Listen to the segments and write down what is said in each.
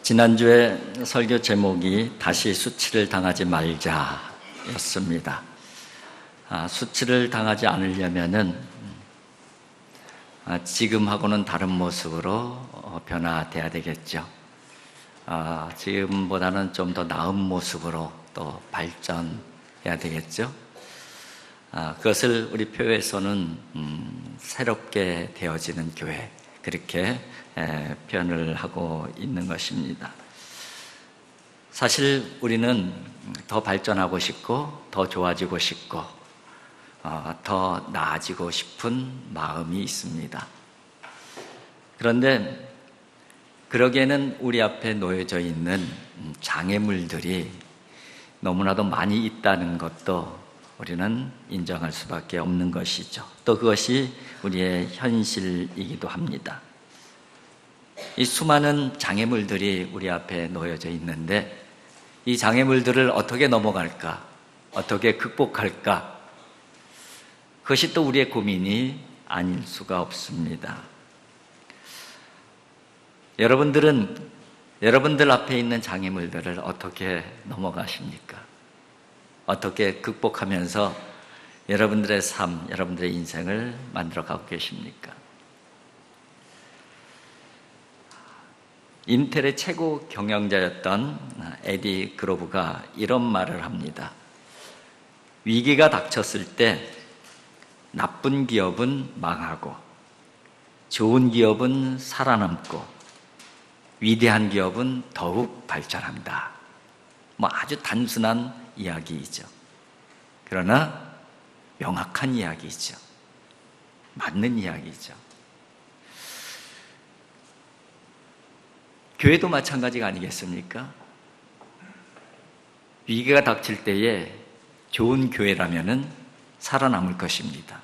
지난주에 설교 제목이 다시 수치를 당하지 말자였습니다. 수치를 당하지 않으려면은 지금하고는 다른 모습으로 변화돼야 되겠죠. 지금보다는 좀 더 나은 모습으로 또 발전해야 되겠죠. 그것을 우리 교회에서는 새롭게 되어지는 교회, 그렇게 표현을 하고 있는 것입니다. 사실 우리는 더 발전하고 싶고 더 좋아지고 싶고 더 나아지고 싶은 마음이 있습니다. 그런데 그러기에는 우리 앞에 놓여져 있는 장애물들이 너무나도 많이 있다는 것도 우리는 인정할 수밖에 없는 것이죠. 또 그것이 우리의 현실이기도 합니다. 이 수많은 장애물들이 우리 앞에 놓여져 있는데 이 장애물들을 어떻게 넘어갈까? 어떻게 극복할까? 그것이 또 우리의 고민이 아닐 수가 없습니다. 여러분들 앞에 있는 장애물들을 어떻게 넘어가십니까? 어떻게 극복하면서 여러분들의 삶, 여러분들의 인생을 만들어가고 계십니까? 인텔의 최고 경영자였던 에디 그로브가 이런 말을 합니다. 위기가 닥쳤을 때 나쁜 기업은 망하고 좋은 기업은 살아남고 위대한 기업은 더욱 발전한다. 아주 단순한 이야기이죠. 그러나 명확한 이야기이죠. 맞는 이야기이죠. 교회도 마찬가지가 아니겠습니까? 위기가 닥칠 때에 좋은 교회라면은 살아남을 것입니다.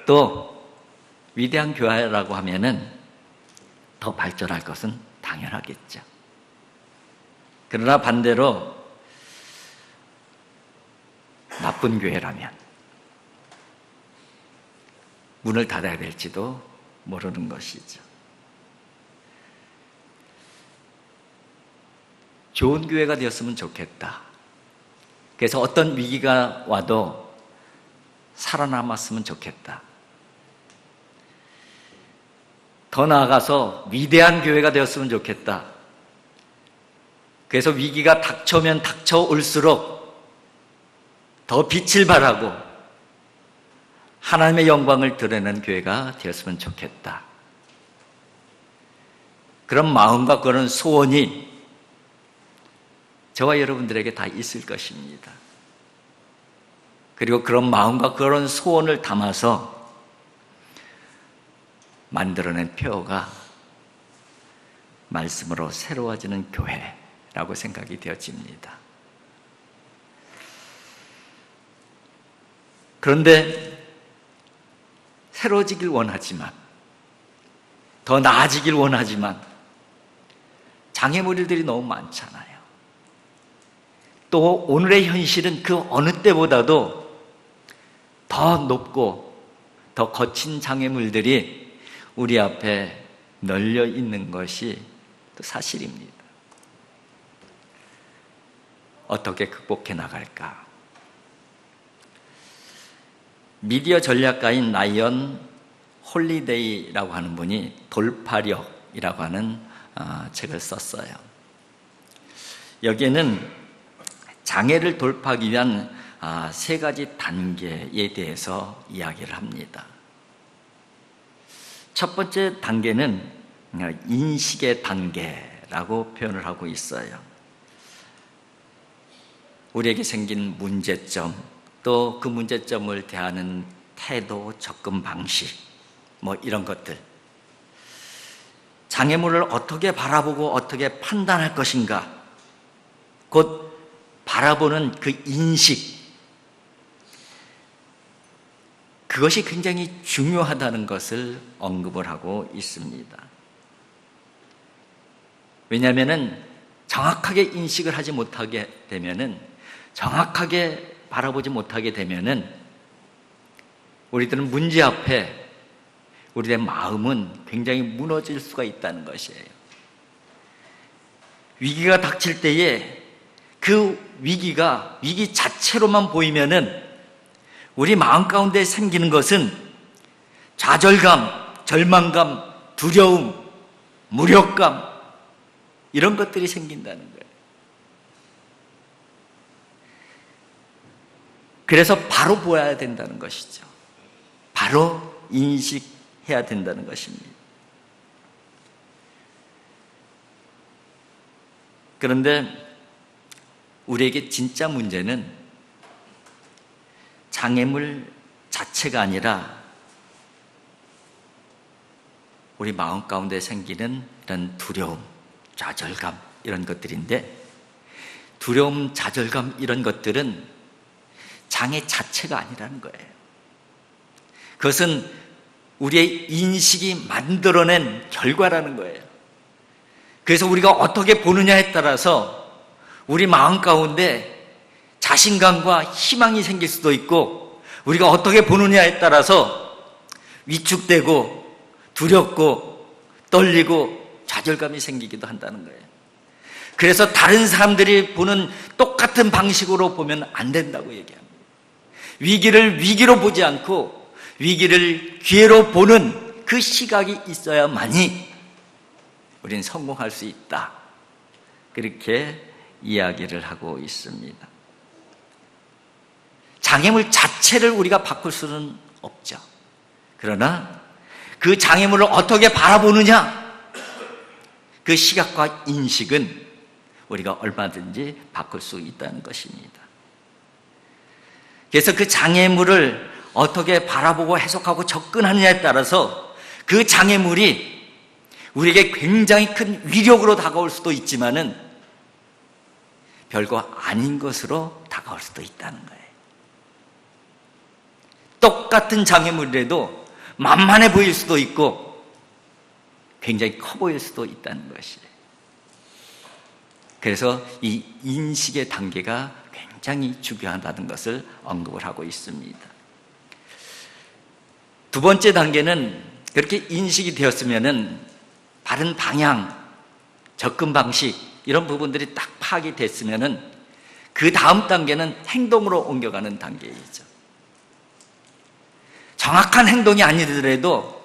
또 위대한 교회라고 하면은 더 발전할 것은 당연하겠죠. 그러나 반대로 나쁜 교회라면 문을 닫아야 될지도 모르는 것이죠. 좋은 교회가 되었으면 좋겠다. 그래서 어떤 위기가 와도 살아남았으면 좋겠다. 더 나아가서 위대한 교회가 되었으면 좋겠다. 그래서 위기가 닥쳐오면 닥쳐올수록 더 빛을 발하고 하나님의 영광을 드러내는 교회가 되었으면 좋겠다. 그런 마음과 그런 소원이 저와 여러분들에게 다 있을 것입니다. 그리고 그런 마음과 그런 소원을 담아서 만들어낸 표어가 말씀으로 새로워지는 교회라고 생각이 되어집니다. 그런데 새로워지길 원하지만, 더 나아지길 원하지만 장애물들이 너무 많잖아요. 또 오늘의 현실은 그 어느 때보다도 더 높고 더 거친 장애물들이 우리 앞에 널려 있는 것이 또 사실입니다. 어떻게 극복해 나갈까? 미디어 전략가인 라이언 홀리데이라고 하는 분이 돌파력이라고 하는 책을 썼어요. 여기에는 장애를 돌파하기 위한 3가지 단계에 대해서 이야기를 합니다. 첫 번째 단계는 인식의 단계라고 표현을 하고 있어요. 우리에게 생긴 문제점, 또 그 문제점을 대하는 태도, 접근 방식, 이런 것들. 장애물을 어떻게 바라보고 어떻게 판단할 것인가, 곧 바라보는 그 인식, 그것이 굉장히 중요하다는 것을 언급을 하고 있습니다. 왜냐하면 정확하게 인식을 하지 못하게 되면은, 정확하게 바라보지 못하게 되면은 우리들은 문제 앞에 우리의 마음은 굉장히 무너질 수가 있다는 것이에요. 위기가 닥칠 때에 그 위기가 위기 자체로만 보이면은 우리 마음 가운데 생기는 것은 좌절감, 절망감, 두려움, 무력감, 이런 것들이 생긴다는 거예요. 그래서 바로 보아야 된다는 것이죠. 바로 인식해야 된다는 것입니다. 그런데 우리에게 진짜 문제는 장애물 자체가 아니라 우리 마음 가운데 생기는 이런 두려움, 좌절감, 이런 것들인데, 두려움, 좌절감, 이런 것들은 장애 자체가 아니라는 거예요. 그것은 우리의 인식이 만들어낸 결과라는 거예요. 그래서 우리가 어떻게 보느냐에 따라서 우리 마음 가운데 자신감과 희망이 생길 수도 있고, 우리가 어떻게 보느냐에 따라서 위축되고 두렵고 떨리고 좌절감이 생기기도 한다는 거예요. 그래서 다른 사람들이 보는 똑같은 방식으로 보면 안 된다고 얘기합니다. 위기를 위기로 보지 않고 위기를 기회로 보는 그 시각이 있어야만이 우리는 성공할 수 있다, 그렇게 이야기를 하고 있습니다. 장애물 자체를 우리가 바꿀 수는 없죠. 그러나 그 장애물을 어떻게 바라보느냐, 그 시각과 인식은 우리가 얼마든지 바꿀 수 있다는 것입니다. 그래서 그 장애물을 어떻게 바라보고 해석하고 접근하느냐에 따라서 그 장애물이 우리에게 굉장히 큰 위력으로 다가올 수도 있지만은 별거 아닌 것으로 다가올 수도 있다는 거예요. 똑같은 장애물이라도 만만해 보일 수도 있고 굉장히 커 보일 수도 있다는 것이에요. 그래서 이 인식의 단계가 굉장히 중요하다는 것을 언급을 하고 있습니다. 두 번째 단계는 그렇게 인식이 되었으면은 바른 방향, 접근 방식, 이런 부분들이 딱 파악이 됐으면은 그 다음 단계는 행동으로 옮겨가는 단계이죠. 정확한 행동이 아니더라도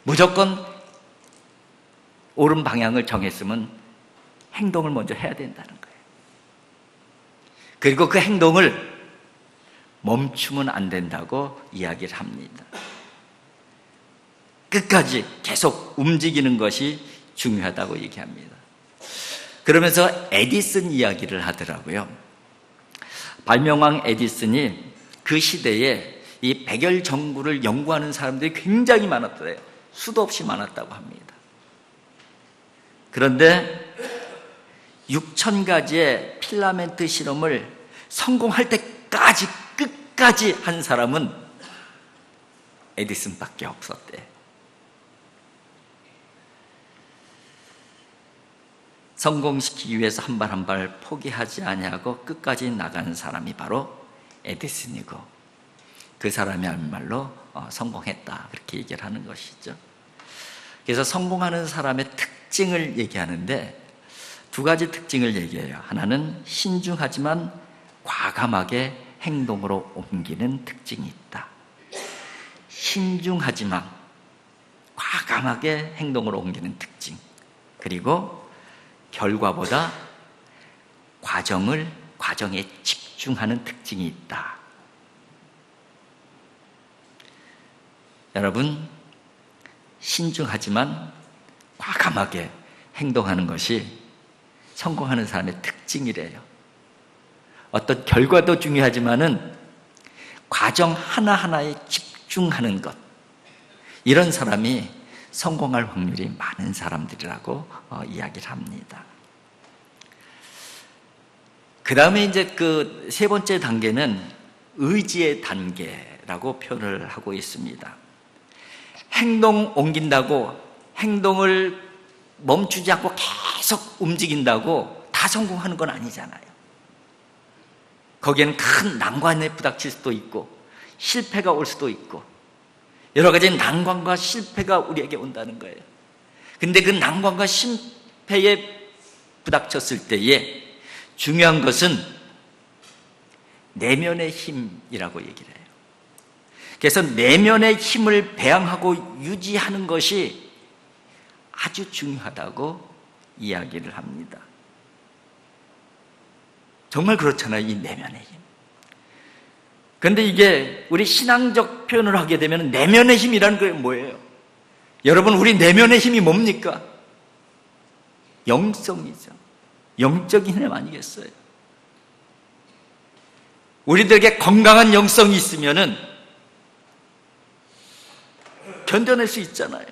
무조건 옳은 방향을 정했으면 행동을 먼저 해야 된다는 거예요. 그리고 그 행동을 멈추면 안 된다고 이야기를 합니다. 끝까지 계속 움직이는 것이 중요하다고 얘기합니다. 그러면서 에디슨 이야기를 하더라고요. 발명왕 에디슨이 그 시대에 이 백열 전구를 연구하는 사람들이 굉장히 많았대요. 수도 없이 많았다고 합니다. 그런데 6,000가지의 필라멘트 실험을 성공할 때까지 끝까지 한 사람은 에디슨밖에 없었대요. 성공시키기 위해서 한 발 한 발 포기하지 아니하고 끝까지 나가는 사람이 바로 에디슨이고, 그 사람이야말로 성공했다, 그렇게 얘기를 하는 것이죠. 그래서 성공하는 사람의 특징을 얘기하는데 두 가지 특징을 얘기해요. 하나는 신중하지만 과감하게 행동으로 옮기는 특징이 있다. 신중하지만 과감하게 행동으로 옮기는 특징, 그리고 결과보다 과정에 집중하는 특징이 있다. 여러분, 신중하지만 과감하게 행동하는 것이 성공하는 사람의 특징이래요. 어떤 결과도 중요하지만은 과정 하나하나에 집중하는 것, 이런 사람이 성공할 확률이 많은 사람들이라고 이야기를 합니다. 그 다음에 이제 그 세 번째 단계는 의지의 단계라고 표현을 하고 있습니다. 행동 옮긴다고, 행동을 멈추지 않고 계속 움직인다고 다 성공하는 건 아니잖아요. 거기에는 큰 난관에 부닥칠 수도 있고 실패가 올 수도 있고 여러 가지 난관과 실패가 우리에게 온다는 거예요. 근데 그 난관과 실패에 부닥쳤을 때에 중요한 것은 내면의 힘이라고 얘기를 해요. 그래서 내면의 힘을 배양하고 유지하는 것이 아주 중요하다고 이야기를 합니다. 정말 그렇잖아요, 이 내면의 힘. 그런데 이게 우리 신앙적 표현을 하게 되면 내면의 힘이라는 게 뭐예요? 여러분, 우리 내면의 힘이 뭡니까? 영성이죠. 영적인 힘 아니겠어요? 우리들에게 건강한 영성이 있으면은 견뎌낼 수 있잖아요.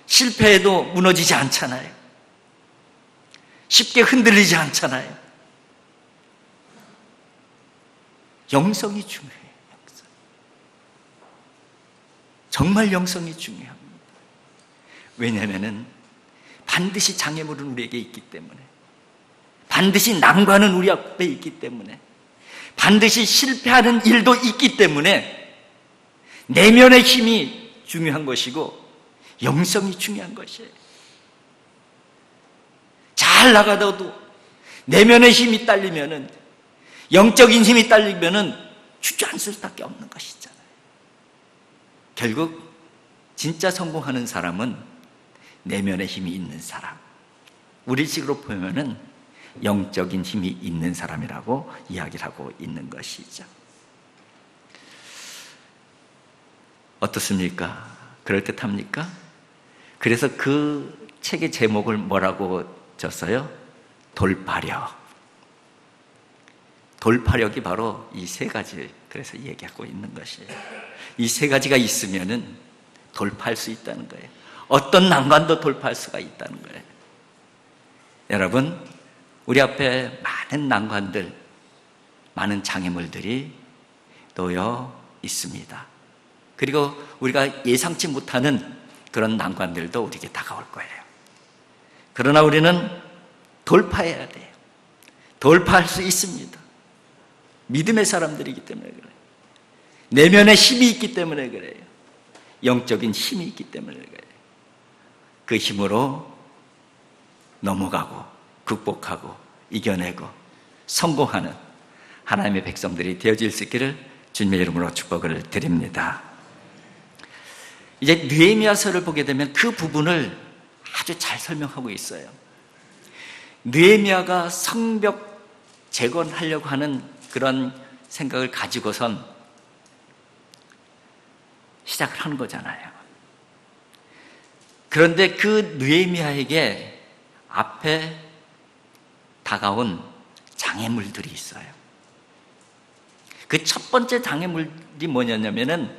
실패해도 무너지지 않잖아요. 쉽게 흔들리지 않잖아요. 영성이 중요해요. 영성. 정말 영성이 중요합니다. 왜냐하면 반드시 장애물은 우리에게 있기 때문에, 반드시 난관은 우리 앞에 있기 때문에, 반드시 실패하는 일도 있기 때문에 내면의 힘이 중요한 것이고 영성이 중요한 것이에요. 잘 나가다도 내면의 힘이 딸리면은, 영적인 힘이 딸리면은 주저앉을 수밖에 없는 것이잖아요. 결국 진짜 성공하는 사람은 내면의 힘이 있는 사람, 우리식으로 보면은 영적인 힘이 있는 사람이라고 이야기를 하고 있는 것이죠. 어떻습니까? 그럴듯합니까? 그래서 그 책의 제목을 뭐라고 졌어요? 돌파력. 돌파력이 바로 이 세 가지를 그래서 얘기하고 있는 것이에요. 이 세 가지가 있으면은 돌파할 수 있다는 거예요. 어떤 난관도 돌파할 수가 있다는 거예요. 여러분, 우리 앞에 많은 난관들, 많은 장애물들이 놓여 있습니다. 그리고 우리가 예상치 못하는 그런 난관들도 우리에게 다가올 거예요. 그러나 우리는 돌파해야 돼요. 돌파할 수 있습니다. 믿음의 사람들이기 때문에 그래요. 내면의 힘이 있기 때문에 그래요. 영적인 힘이 있기 때문에 그래요. 그 힘으로 넘어가고 극복하고 이겨내고 성공하는 하나님의 백성들이 되어질 수 있기를 주님의 이름으로 축복을 드립니다. 이제 느헤미야서를 보게 되면 그 부분을 아주 잘 설명하고 있어요. 느헤미야가 성벽 재건하려고 하는 그런 생각을 가지고선 시작을 하는 거잖아요. 그런데 그 느헤미야에게 앞에 다가온 장애물들이 있어요. 그 첫 번째 장애물이 뭐냐면은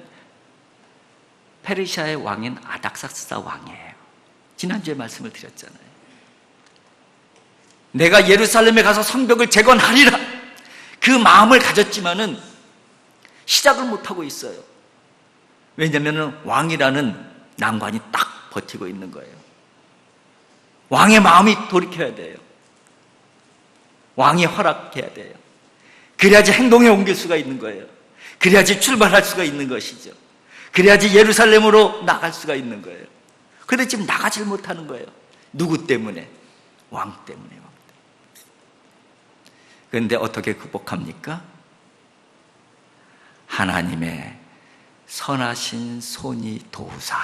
페르시아의 왕인 아닥사스다 왕이에요. 지난주에 말씀을 드렸잖아요. 내가 예루살렘에 가서 성벽을 재건하리라, 그 마음을 가졌지만은 시작을 못하고 있어요. 왜냐하면 왕이라는 난관이 딱 버티고 있는 거예요. 왕의 마음이 돌이켜야 돼요. 왕이 허락해야 돼요. 그래야지 행동에 옮길 수가 있는 거예요. 그래야지 출발할 수가 있는 것이죠. 그래야지 예루살렘으로 나갈 수가 있는 거예요. 그런데 지금 나가질 못하는 거예요. 누구 때문에? 왕 때문에. 그런데 어떻게 극복합니까? 하나님의 선하신 손이 도우사,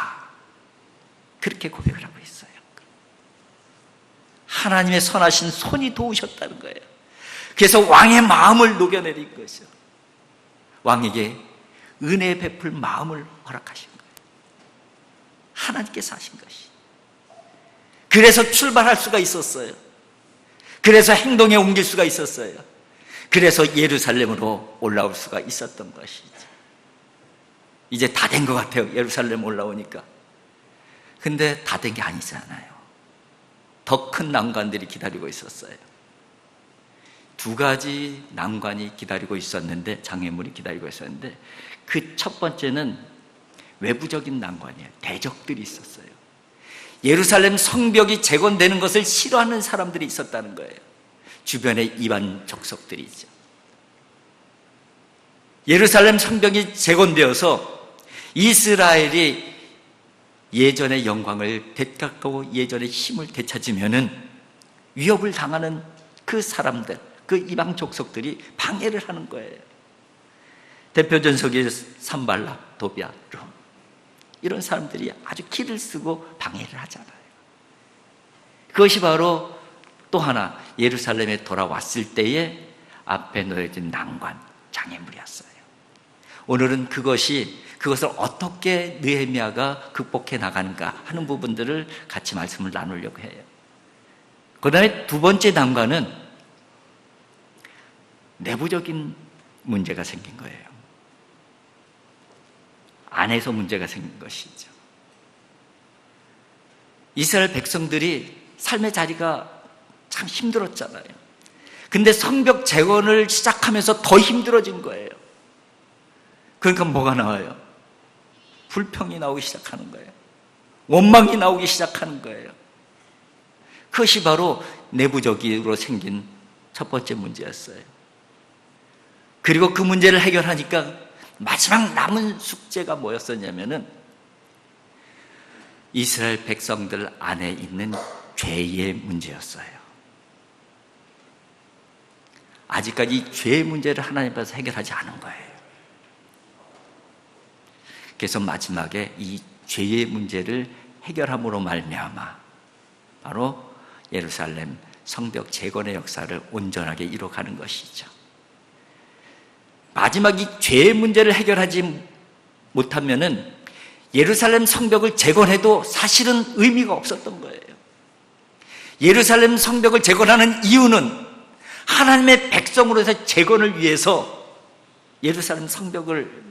그렇게 고백을 하고 있어요. 하나님의 선하신 손이 도우셨다는 거예요. 그래서 왕의 마음을 녹여내린 것이죠. 왕에게 은혜 베풀 마음을 허락하신 거예요. 하나님께서 하신 것이. 그래서 출발할 수가 있었어요. 그래서 행동에 옮길 수가 있었어요. 그래서 예루살렘으로 올라올 수가 있었던 것이죠. 이제 다 된 것 같아요. 예루살렘 올라오니까. 근데 다 된 게 아니잖아요. 더 큰 난관들이 기다리고 있었어요. 두 가지 난관이 기다리고 있었는데, 장애물이 기다리고 있었는데, 그 첫 번째는 외부적인 난관이에요. 대적들이 있었어요. 예루살렘 성벽이 재건되는 것을 싫어하는 사람들이 있었다는 거예요. 주변에 이방 족속들이 있죠. 예루살렘 성벽이 재건되어서 이스라엘이 예전의 영광을 되찾고 예전의 힘을 되찾으면은 위협을 당하는 그 사람들, 그 이방 족속들이 방해를 하는 거예요. 대표전석의 산발락, 도비아, 이런 사람들이 아주 기를 쓰고 방해를 하잖아요. 그것이 바로 또 하나 예루살렘에 돌아왔을 때에 앞에 놓여진 난관, 장애물이었어요. 오늘은 그것을 어떻게 느헤미야가 극복해 나가는가 하는 부분들을 같이 말씀을 나누려고 해요. 그 다음에 두 번째 난관은 내부적인 문제가 생긴 거예요. 안에서 문제가 생긴 것이죠. 이스라엘 백성들이 삶의 자리가 참 힘들었잖아요. 근데 성벽 재건을 시작하면서 더 힘들어진 거예요. 그러니까 뭐가 나와요? 불평이 나오기 시작하는 거예요. 원망이 나오기 시작하는 거예요. 그것이 바로 내부적으로 생긴 첫 번째 문제였어요. 그리고 그 문제를 해결하니까 마지막 남은 숙제가 뭐였었냐면은 이스라엘 백성들 안에 있는 죄의 문제였어요. 아직까지 죄의 문제를 하나님 앞에서 해결하지 않은 거예요. 그래서 마지막에 이 죄의 문제를 해결함으로 말미암아 바로 예루살렘 성벽 재건의 역사를 온전하게 이뤄가는 것이죠. 마지막 이 죄의 문제를 해결하지 못하면은 예루살렘 성벽을 재건해도 사실은 의미가 없었던 거예요. 예루살렘 성벽을 재건하는 이유는 하나님의 백성으로서 재건을 위해서 예루살렘 성벽을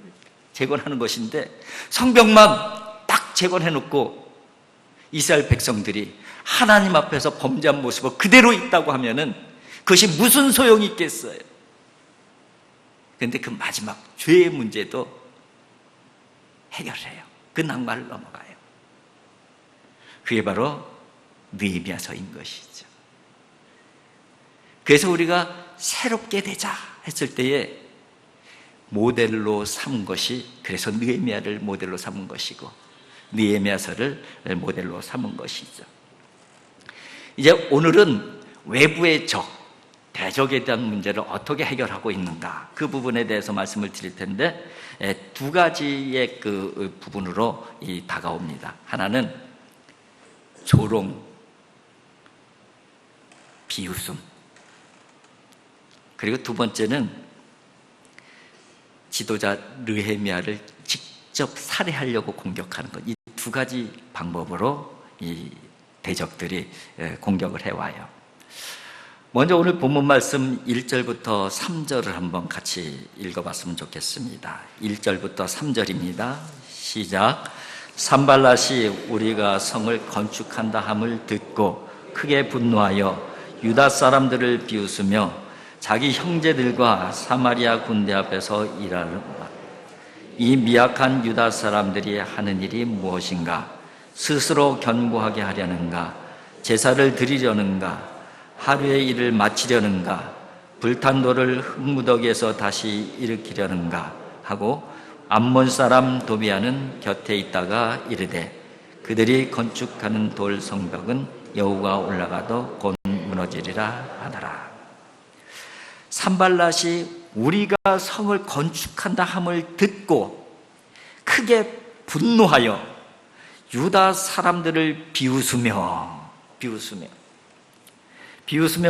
재건하는 것인데, 성벽만 딱 재건해놓고 이스라엘 백성들이 하나님 앞에서 범죄한 모습을 그대로 있다고 하면은 그것이 무슨 소용이 있겠어요? 그런데 그 마지막 죄의 문제도 해결해요. 그 난관을 넘어가요. 그게 바로 느헤미야서인 것이죠. 그래서 우리가 새롭게 되자 했을 때에 모델로 삼은 것이, 그래서 느헤미야를 모델로 삼은 것이고 느헤미야서를 모델로 삼은 것이죠. 이제 오늘은 외부의 적, 대적에 대한 문제를 어떻게 해결하고 있는가, 그 부분에 대해서 말씀을 드릴 텐데 두 가지의 그 부분으로 다가옵니다. 하나는 조롱, 비웃음, 그리고 두 번째는 지도자 느헤미야를 직접 살해하려고 공격하는 것. 이 두 가지 방법으로 이 대적들이 공격을 해와요. 먼저 오늘 본문 말씀 1절부터 3절을 한번 같이 읽어봤으면 좋겠습니다. 1절부터 3절입니다. 시작. 산발랏이 우리가 성을 건축한다 함을 듣고 크게 분노하여 유다 사람들을 비웃으며 자기 형제들과 사마리아 군대 앞에서 일하는다. 이 미약한 유다 사람들이 하는 일이 무엇인가? 스스로 견고하게 하려는가? 제사를 드리려는가? 하루의 일을 마치려는가? 불탄 돌을 흙무더기에서 다시 일으키려는가? 하고 암몬 사람 도비아는 곁에 있다가 이르되 그들이 건축하는 돌 성벽은 여호가 올라가도 곧 무너지리라 하더라. 산발랏이 우리가 성을 건축한다 함을 듣고 크게 분노하여 유다 사람들을 비웃으며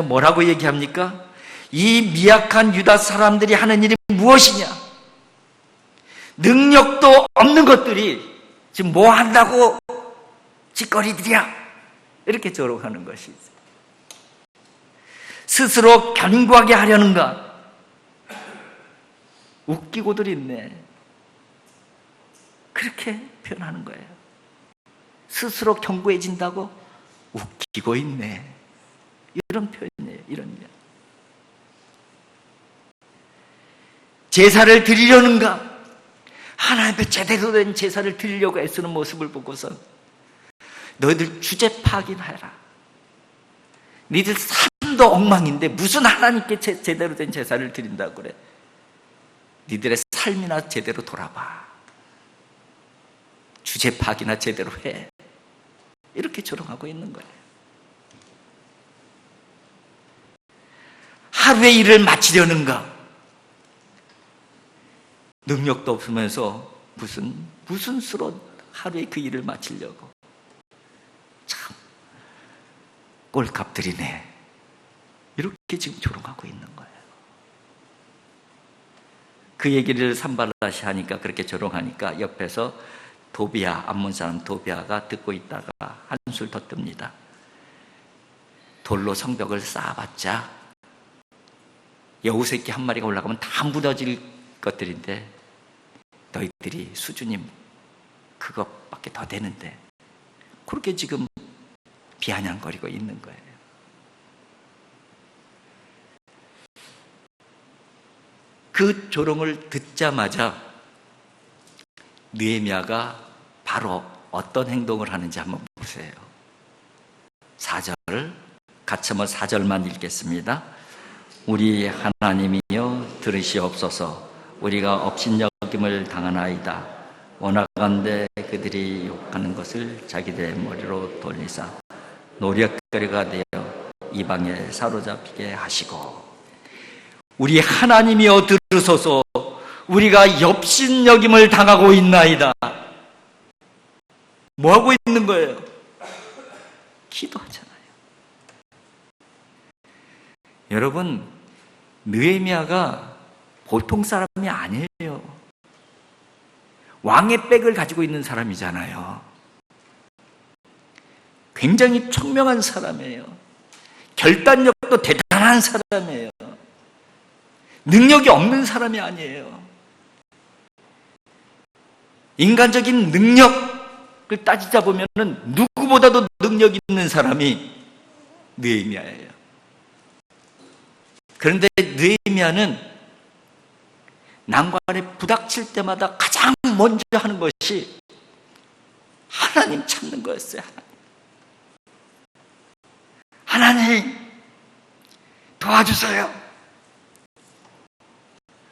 뭐라고 얘기합니까? 이 미약한 유다 사람들이 하는 일이 무엇이냐? 능력도 없는 것들이 지금 뭐 한다고 짓거리들이야, 이렇게 조롱하는 것이죠. 스스로 견고하게 하려는가? 웃기고들 있네, 그렇게 표현하는 거예요. 스스로 견고해진다고 웃기고 있네, 이런 표현이에요. 이런 면. 제사를 드리려는가? 하나님 앞에 제대로 된 제사를 드리려고 애쓰는 모습을 보고서 너희들 주제 파악이나, 니들 삶도 엉망인데 무슨 하나님께 제대로 된 제사를 드린다고 그래? 니들의 삶이나 제대로 돌아봐. 주제 파악이나 제대로 해. 이렇게 조롱하고 있는 거예요. 하루의 일을 마치려는가? 능력도 없으면서 무슨 수로 하루에 그 일을 마치려고. 참 꼴값들이네. 이렇게 지금 조롱하고 있는 거예요. 그 얘기를 산발라시 하니까, 그렇게 조롱하니까 옆에서 도비아, 암몬 사람 도비아가 듣고 있다가 한술 더 뜹니다. 돌로 성벽을 쌓아봤자 여우 새끼 한 마리가 올라가면 다 무너질 것들인데 너희들이 수준이 그것밖에 더 되는데, 그렇게 지금 비아냥거리고 있는 거예요. 그 조롱을 듣자마자 느헤미야가 바로 어떤 행동을 하는지 한번 보세요. 4절, 같이 한번 4절만 읽겠습니다. 우리 하나님이여 들으시옵소서. 우리가 업신여김을 당하나이다. 원하건대 그들이 욕하는 것을 자기들의 머리로 돌리사 노략거리가 되어 이방에 사로잡히게 하시고, 우리 하나님이여 들으소서. 우리가 업신여김을 당하고 있나이다. 뭐 하고 있는 거예요? 기도하잖아요. 여러분, 느헤미야가 보통 사람이 아니에요. 왕의 백을 가지고 있는 사람이잖아요. 굉장히 총명한 사람이에요. 결단력도 대단한 사람이에요. 능력이 없는 사람이 아니에요. 인간적인 능력을 따지자 보면 누구보다도 능력 있는 사람이 느헤미야예요. 그런데 느헤미야는 난관에 부닥칠 때마다 가장 먼저 하는 것이 하나님 찾는 거였어요. 하나님 도와주세요.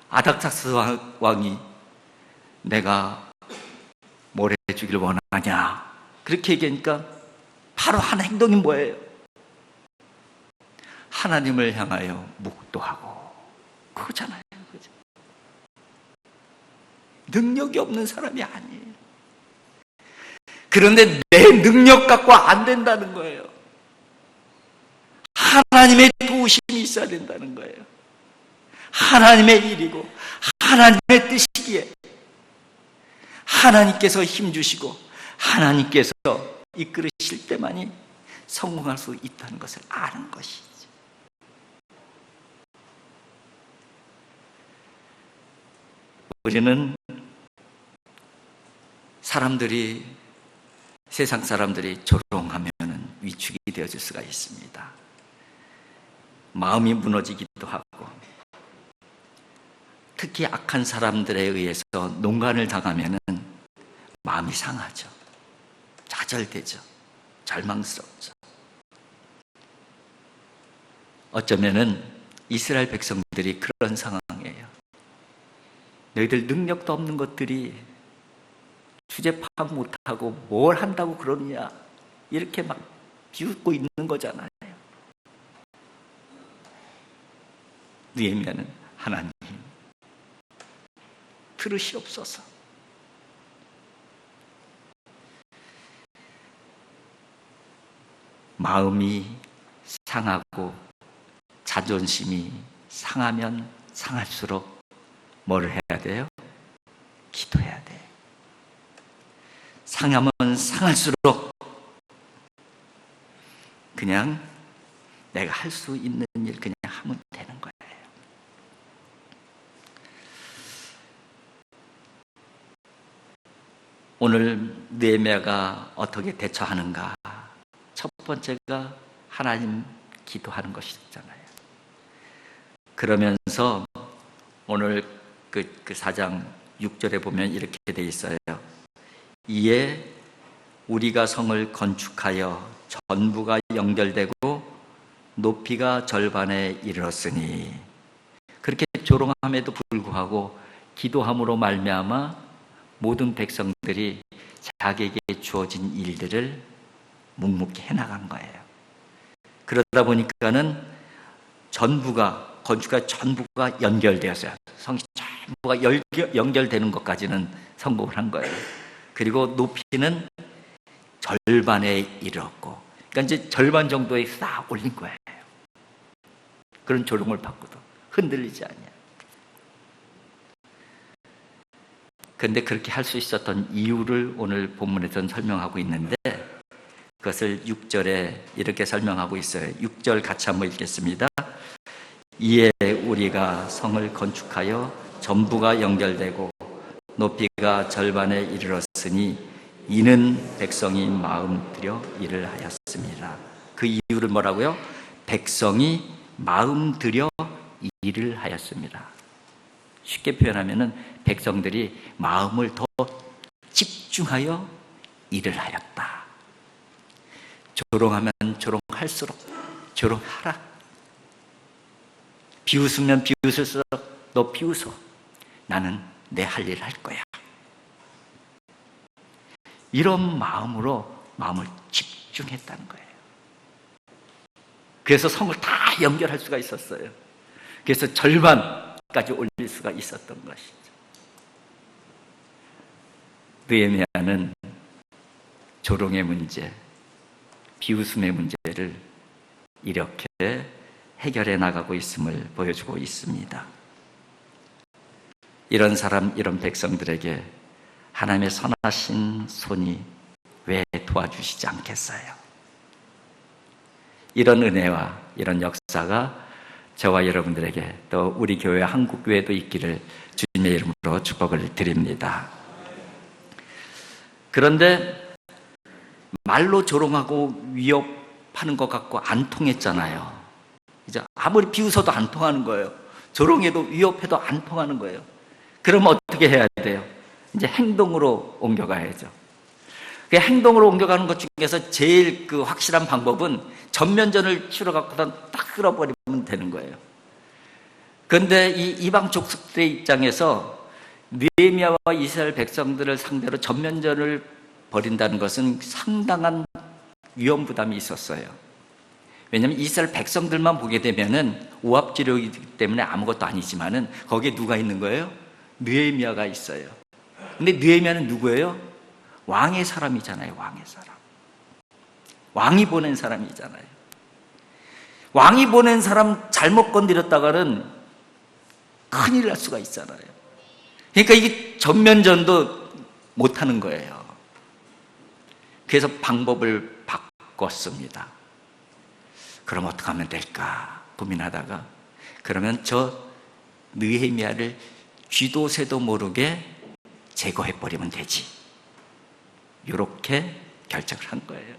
아닥사스 왕이 내가 뭘 해주길 원하냐, 그렇게 얘기하니까 바로 한 행동이 뭐예요? 하나님을 향하여 묵도하고, 그거잖아요. 그죠? 능력이 없는 사람이 아니에요. 그런데 내 능력 갖고 안 된다는 거예요. 하나님의 도우심이 있어야 된다는 거예요. 하나님의 일이고 하나님의 뜻이기에 하나님께서 힘주시고 하나님께서 이끌으실 때만이 성공할 수 있다는 것을 아는 것이죠. 우리는 세상 사람들이 조롱하면 위축이 되어질 수가 있습니다. 마음이 무너지기도 하고, 특히 악한 사람들에 의해서 농간을 당하면 마음이 상하죠. 좌절되죠. 절망스럽죠. 어쩌면은 이스라엘 백성들이 그런 상황이에요. 너희들 능력도 없는 것들이 주제 파악 못하고 뭘 한다고 그러느냐, 이렇게 막 비웃고 있는 거잖아요. 느헤미야는 하나님 들으시옵소서. 마음이 상하고 자존심이 상하면 상할수록 뭐를 해야 돼요? 기도해야 돼. 상하면 상할수록 그냥 내가 할 수 있는 일 그냥 하면 되는 거예요. 오늘 느헤미야가 어떻게 대처하는가? 첫 번째가 하나님 기도하는 것이잖아요. 그러면서 오늘 그 4장 6절에 보면 이렇게 돼 있어요. 이에 우리가 성을 건축하여 전부가 연결되고 높이가 절반에 이르렀으니, 그렇게 조롱함에도 불구하고 기도함으로 말미암아 모든 백성들이 자기에게 주어진 일들을 묵묵히 해나간 거예요. 그러다 보니까는 전부가 건축과 전부가 연결되었어요. 성이 전부가 연결되는 것까지는 성공을 한 거예요. 그리고 높이는 절반에 이르렀고, 그러니까 이제 절반 정도에 싹 올린 거예요. 그런 조롱을 받고도 흔들리지 않냐. 그런데 그렇게 할 수 있었던 이유를 오늘 본문에서는 설명하고 있는데, 그것을 6절에 이렇게 설명하고 있어요. 6절 같이 한번 읽겠습니다. 이에 우리가 성을 건축하여 전부가 연결되고 높이가 절반에 이르렀으니 이는 백성이 마음 들여 일을 하였습니다. 그 이유를 뭐라고요? 백성이 마음 들여 일을 하였습니다. 쉽게 표현하면은 백성들이 마음을 더 집중하여 일을 하였다. 조롱하면 조롱할수록 조롱하라. 비웃으면 비웃을수록 너 비웃어. 나는 내 할 일을 할 거야. 이런 마음으로 마음을 집중했다는 거예요. 그래서 성을 다 연결할 수가 있었어요. 그래서 절반까지 올릴 수가 있었던 것이죠. 느헤미야는 조롱의 문제, 비웃음의 문제를 이렇게 해결해 나가고 있음을 보여주고 있습니다. 이런 사람, 이런 백성들에게 하나님의 선하신 손이 왜 도와주시지 않겠어요? 이런 은혜와 이런 역사가 저와 여러분들에게, 또 우리 교회 한국교회도 있기를 주님의 이름으로 축복을 드립니다. 그런데 말로 조롱하고 위협하는 것 같고 안 통했잖아요. 이제 아무리 비웃어도 안 통하는 거예요. 조롱해도 위협해도 안 통하는 거예요. 그럼 어떻게 해야 돼요? 이제 행동으로 옮겨가야죠. 그 행동으로 옮겨가는 것 중에서 제일 그 확실한 방법은 전면전을 치러갖고선 딱 끌어버리면 되는 거예요. 그런데 이 이방 족속들의 입장에서 느헤미야와 이스라엘 백성들을 상대로 전면전을 벌인다는 것은 상당한 위험 부담이 있었어요. 왜냐하면 이스라엘 백성들만 보게 되면은 오합지졸이기 때문에 아무것도 아니지만은 거기에 누가 있는 거예요? 느헤미야가 있어요. 근데 느헤미야는 누구예요? 왕의 사람이잖아요. 왕의 사람. 왕이 보낸 사람이잖아요. 왕이 보낸 사람 잘못 건드렸다가는 큰일 날 수가 있잖아요. 그러니까 이게 전면전도 못하는 거예요. 그래서 방법을 바꿨습니다. 그럼 어떻게 하면 될까 고민하다가, 그러면 저 느헤미야를 쥐도 새도 모르게 제거해버리면 되지, 이렇게 결정을 한 거예요.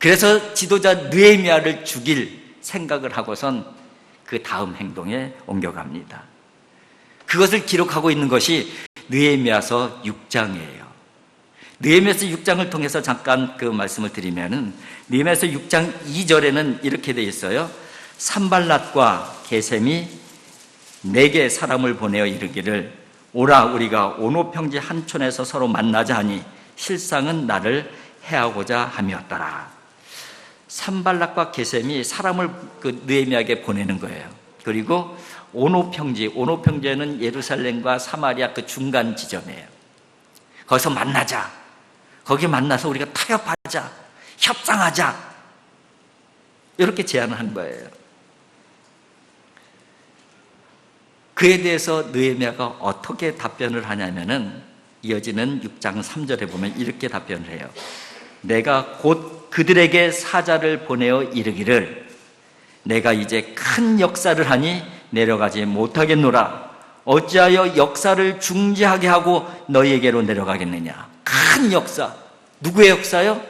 그래서 지도자 느헤미야를 죽일 생각을 하고선 그 다음 행동에 옮겨갑니다. 그것을 기록하고 있는 것이 느헤미야서 6장이에요. 느헤미야서 6장을 통해서 잠깐 그 말씀을 드리면은, 느헤미야서 6장 2절에는 이렇게 되어 있어요. 산발랏과 게셈이 내게 사람을 보내어 이르기를, 오라 우리가 오노평지 한촌에서 서로 만나자 하니 실상은 나를 해하고자 함이었더라. 산발랏과 게셈이 사람을 그 느헤미야에게 보내는 거예요. 그리고 오노평지는 예루살렘과 사마리아 그 중간 지점이에요. 거기서 만나자. 거기 만나서 우리가 타협하자, 협상하자, 이렇게 제안을 한 거예요. 그에 대해서 느헤미야가 어떻게 답변을 하냐면은, 이어지는 6장 3절에 보면 이렇게 답변을 해요. 내가 곧 그들에게 사자를 보내어 이르기를, 내가 이제 큰 역사를 하니 내려가지 못하겠노라. 어찌하여 역사를 중지하게 하고 너희에게로 내려가겠느냐. 큰 역사. 누구의 역사요?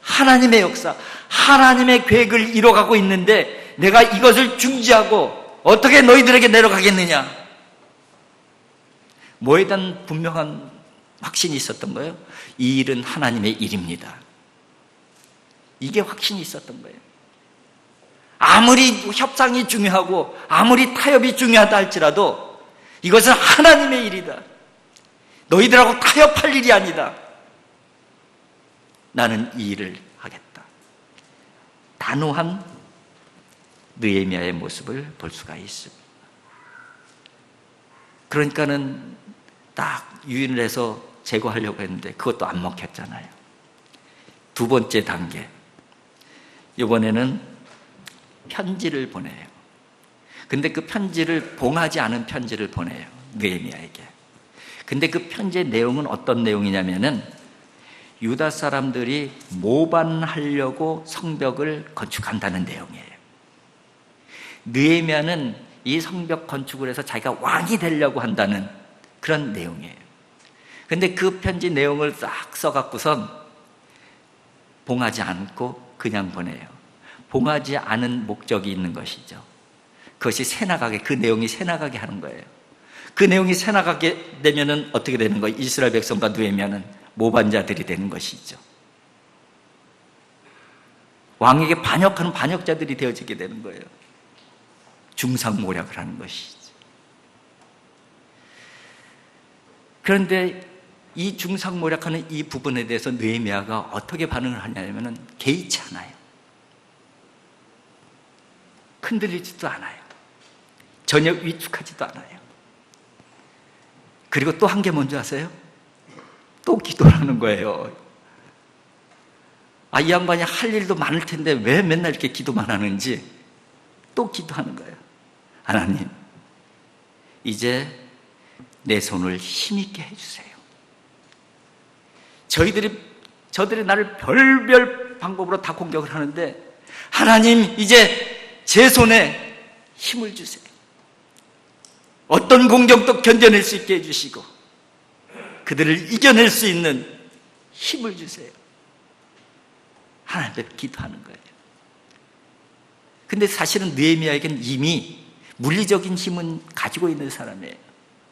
하나님의 역사. 하나님의 계획을 이뤄가고 있는데 내가 이것을 중지하고 어떻게 너희들에게 내려가겠느냐. 뭐에 대한 분명한 확신이 있었던 거예요? 이 일은 하나님의 일입니다. 이게 확신이 있었던 거예요. 아무리 협상이 중요하고 아무리 타협이 중요하다 할지라도 이것은 하나님의 일이다. 너희들하고 타협할 일이 아니다. 나는 이 일을 하겠다. 단호한 느헤미야의 모습을 볼 수가 있습니다. 그러니까는 딱 유인을 해서 제거하려고 했는데 그것도 안 먹혔잖아요. 두 번째 단계, 이번에는 편지를 보내요. 근데 그 편지를 봉하지 않은 편지를 보내요, 느헤미야에게. 근데 그 편지의 내용은 어떤 내용이냐면은 유다 사람들이 모반하려고 성벽을 건축한다는 내용이에요. 느헤미야는 이 성벽 건축을 해서 자기가 왕이 되려고 한다는 그런 내용이에요. 근데 그 편지 내용을 싹 써갖고선 봉하지 않고 그냥 보내요. 봉하지 않은 목적이 있는 것이죠. 그것이 새나가게, 그 내용이 새나가게 하는 거예요. 그 내용이 새나가게 되면은 어떻게 되는 거예요? 이스라엘 백성과 느헤미야는 모반자들이 되는 것이죠. 왕에게 반역하는 반역자들이 되어지게 되는 거예요. 중상모략을 하는 것이죠. 그런데 이 중상모략하는 이 부분에 대해서 느헤미야가 어떻게 반응을 하냐면은 개의치 않아요. 흔들리지도 않아요. 전혀 위축하지도 않아요. 그리고 또 한 게 뭔지 아세요? 또 기도를 하는 거예요. 이 양반이 할 일도 많을 텐데 왜 맨날 이렇게 기도만 하는지 또 기도하는 거예요. 하나님, 이제 내 손을 힘있게 해주세요. 저들이 나를 별별 방법으로 다 공격을 하는데 하나님, 이제 제 손에 힘을 주세요. 어떤 공격도 견뎌낼 수 있게 해주시고 그들을 이겨낼 수 있는 힘을 주세요. 하나님께 기도하는 거예요. 근데 사실은 느헤미야에게는 이미 물리적인 힘은 가지고 있는 사람이에요.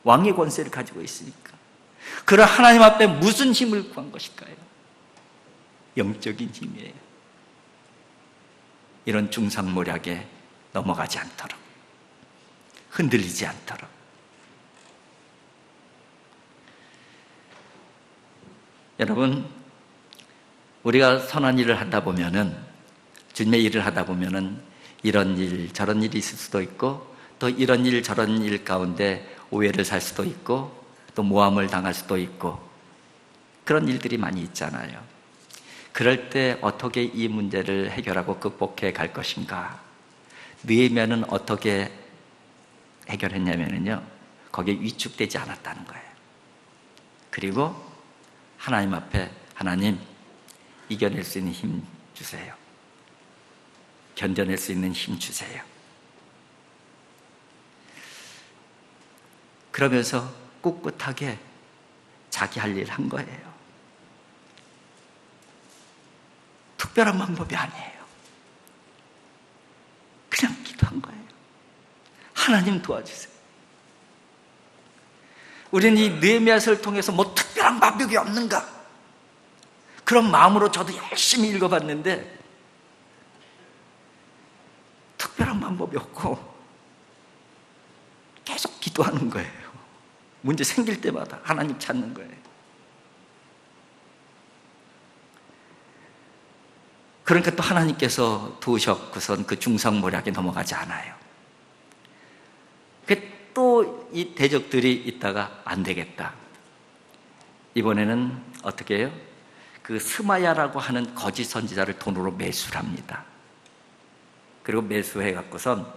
왕의 권세를 가지고 있으니까. 그런 하나님 앞에 무슨 힘을 구한 것일까요? 영적인 힘이에요. 이런 중상모략에 넘어가지 않도록, 흔들리지 않도록. 여러분, 우리가 선한 일을 하다 보면은, 주님의 일을 하다 보면은 이런 일, 저런 일이 있을 수도 있고, 또 이런 일, 저런 일 가운데 오해를 살 수도 있고, 또 모함을 당할 수도 있고, 그런 일들이 많이 있잖아요. 그럴 때 어떻게 이 문제를 해결하고 극복해 갈 것인가? 느헤미야는 어떻게 해결했냐면요, 거기에 위축되지 않았다는 거예요. 그리고 하나님 앞에, 하나님, 이겨낼 수 있는 힘 주세요. 견뎌낼 수 있는 힘 주세요. 그러면서 꿋꿋하게 자기 할 일 한 거예요. 특별한 방법이 아니에요. 그냥 기도한 거예요. 하나님 도와주세요. 우리는 이 느헤미야서를 통해서 뭐 특별한 방법이 없는가? 그런 마음으로 저도 열심히 읽어봤는데 특별한 방법이 없고 계속 기도하는 거예요. 문제 생길 때마다 하나님 찾는 거예요. 그러니까 또 하나님께서 도우셨고선 그 중상모략에 넘어가지 않아요. 또 이 대적들이 있다가 안 되겠다. 이번에는 어떻게 해요? 그 스마야라고 하는 거짓 선지자를 돈으로 매수를 합니다. 그리고 매수해 갖고선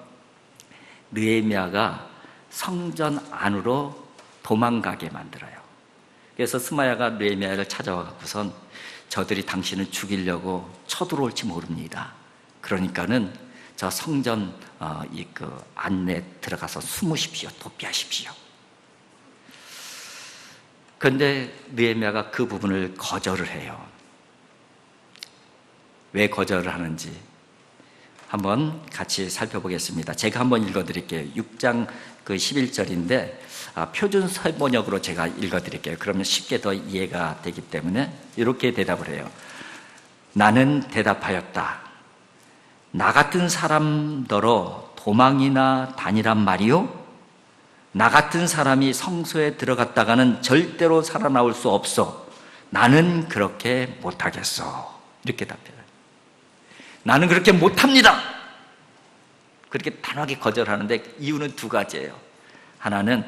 느헤미야가 성전 안으로 도망가게 만들어요. 그래서 스마야가 느헤미야를 찾아와 갖고선 저들이 당신을 죽이려고 쳐들어올지 모릅니다. 그러니까는 저 성전 안에 들어가서 숨으십시오. 도피하십시오. 그런데 느헤미야가 그 부분을 거절을 해요. 왜 거절을 하는지 한번 같이 살펴보겠습니다. 제가 한번 읽어드릴게요. 6장 11절인데 표준 서번역으로 제가 읽어드릴게요. 그러면 쉽게 더 이해가 되기 때문에 이렇게 대답을 해요. 나는 대답하였다. 나 같은 사람더러 도망이나 다니란 말이요? 나 같은 사람이 성소에 들어갔다가는 절대로 살아나올 수 없어. 나는 그렇게 못하겠어. 이렇게 답해요. 나는 그렇게 못합니다. 그렇게 단호하게 거절하는데 이유는 두 가지예요. 하나는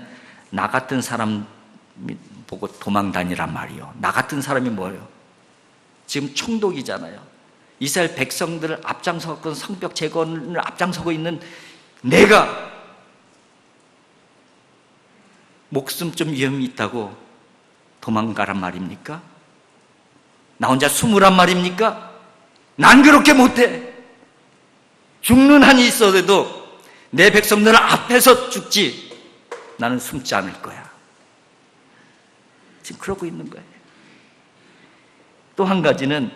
나 같은 사람 보고 도망 다니란 말이요. 나 같은 사람이 뭐예요? 지금 총독이잖아요. 이스라엘 백성들을 앞장서고 성벽 재건을 앞장서고 있는 내가 목숨 좀 위험이 있다고 도망가란 말입니까? 나 혼자 숨으란 말입니까? 난 그렇게 못해. 죽는 한이 있어도 내 백성들은 앞에서 죽지 나는 숨지 않을 거야. 지금 그러고 있는 거예요. 또 한 가지는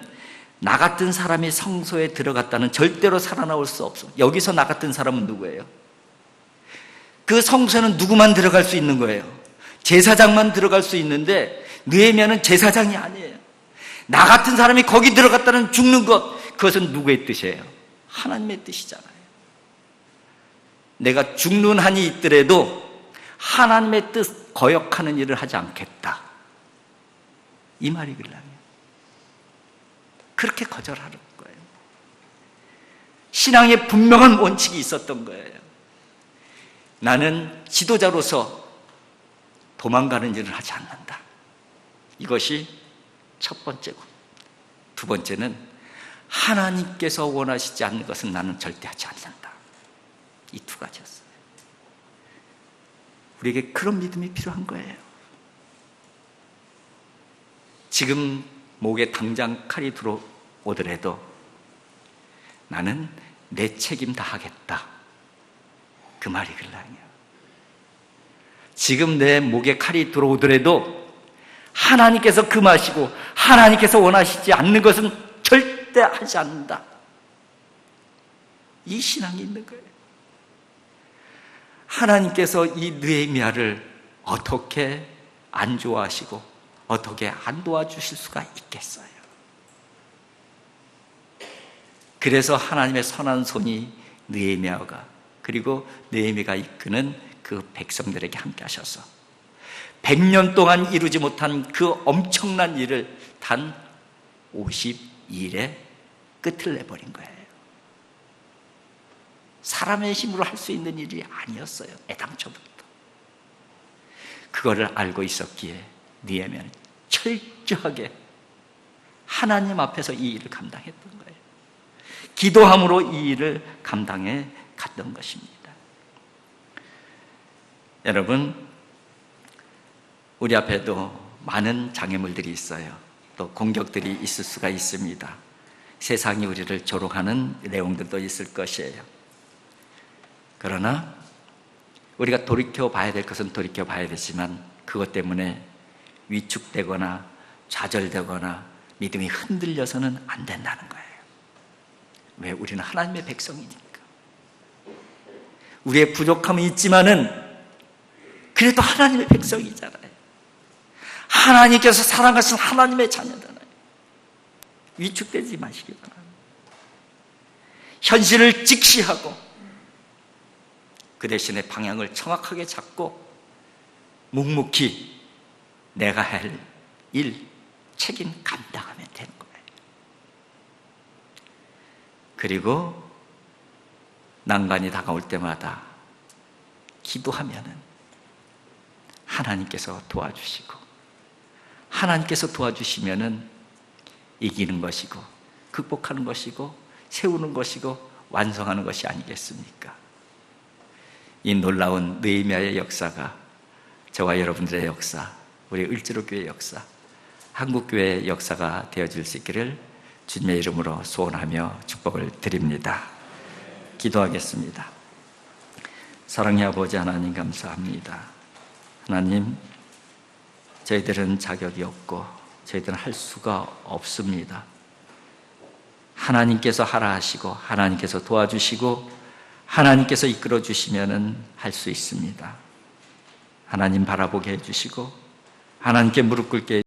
나 같은 사람이 성소에 들어갔다는 절대로 살아나올 수 없어. 여기서 나 같은 사람은 누구예요? 그 성소에는 누구만 들어갈 수 있는 거예요? 제사장만 들어갈 수 있는데 느헤미야는 제사장이 아니에요. 나 같은 사람이 거기 들어갔다는 죽는 것, 그것은 누구의 뜻이에요? 하나님의 뜻이잖아요. 내가 죽는 한이 있더라도 하나님의 뜻 거역하는 일을 하지 않겠다, 이 말이길랑요. 그렇게 거절하는 거예요. 신앙에 분명한 원칙이 있었던 거예요. 나는 지도자로서 도망가는 일을 하지 않는다. 이것이 첫 번째고, 두 번째는 하나님께서 원하시지 않는 것은 나는 절대 하지 않는다. 이 두 가지였어요. 우리에게 그런 믿음이 필요한 거예요. 지금 목에 당장 칼이 들어오더라도 나는 내 책임 다 하겠다, 그 말이길랑요. 지금 내 목에 칼이 들어오더라도 하나님께서 금하시고 하나님께서 원하시지 않는 것은 절대 하지 않는다, 이 신앙이 있는 거예요. 하나님께서 이 느헤미야를 어떻게 안 좋아하시고 어떻게 안 도와주실 수가 있겠어요? 그래서 하나님의 선한 손이 느헤미야가, 그리고 느헤미야가 이끄는 그 백성들에게 함께 하셔서 100년 동안 이루지 못한 그 엄청난 일을 단 52일에 끝을 내버린 거예요. 사람의 힘으로 할 수 있는 일이 아니었어요, 애당초부터. 그거를 알고 있었기에 느헤미야는 철저하게 하나님 앞에서 이 일을 감당했던 거예요. 기도함으로 이 일을 감당해 갔던 것입니다. 여러분, 우리 앞에도 많은 장애물들이 있어요. 또 공격들이 있을 수가 있습니다. 세상이 우리를 조롱하는 내용들도 있을 것이에요. 그러나 우리가 돌이켜봐야 될 것은 돌이켜봐야 되지만 그것 때문에 위축되거나 좌절되거나 믿음이 흔들려서는 안 된다는 거예요. 왜? 우리는 하나님의 백성이니까. 우리의 부족함이 있지만은 그래도 하나님의 백성이잖아요. 하나님께서 사랑하신 하나님의 자녀잖아요. 위축되지 마시기 바랍니다. 현실을 직시하고 그 대신에 방향을 정확하게 잡고 묵묵히 내가 할 일, 책임 감당하면 되는 거예요. 그리고 난관이 다가올 때마다 기도하면은 하나님께서 도와주시고, 하나님께서 도와주시면은 이기는 것이고 극복하는 것이고 세우는 것이고 완성하는 것이 아니겠습니까? 이 놀라운 느헤미야의 역사가 저와 여러분들의 역사, 우리 을지로교회의 역사, 한국교회의 역사가 되어질 수 있기를 주님의 이름으로 소원하며 축복을 드립니다. 기도하겠습니다. 사랑의 아버지 하나님, 감사합니다. 하나님, 저희들은 자격이 없고 저희들은 할 수가 없습니다. 하나님께서 하라 하시고 하나님께서 도와주시고 하나님께서 이끌어 주시면은 할 수 있습니다. 하나님 바라보게 해주시고 하나님께 무릎 꿇게